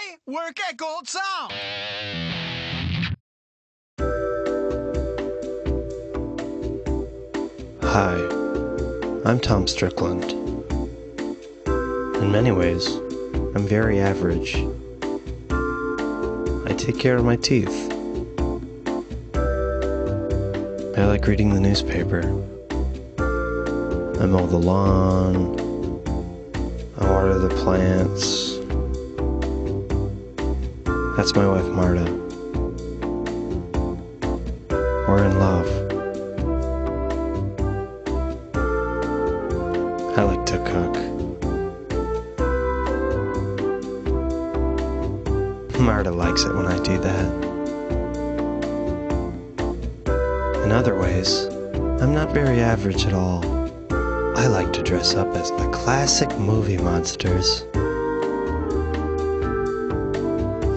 I work at Gold Sound. Hi, I'm Tom Strickland. In many ways, I'm very average. I take care of my teeth. I like reading the newspaper. I mow the lawn. I water the plants. That's my wife, Marta. We're in love. I like to cook. Marta likes it when I do that. In other ways, I'm not very average at all. I like to dress up as the classic movie monsters.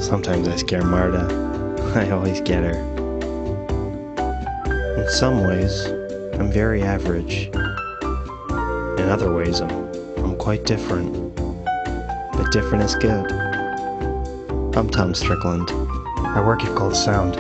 Sometimes I scare Marta. I always get her. In some ways, I'm very average. In other ways, I'm quite different. But different is good. I'm Tom Strickland. I work at Gold Sound.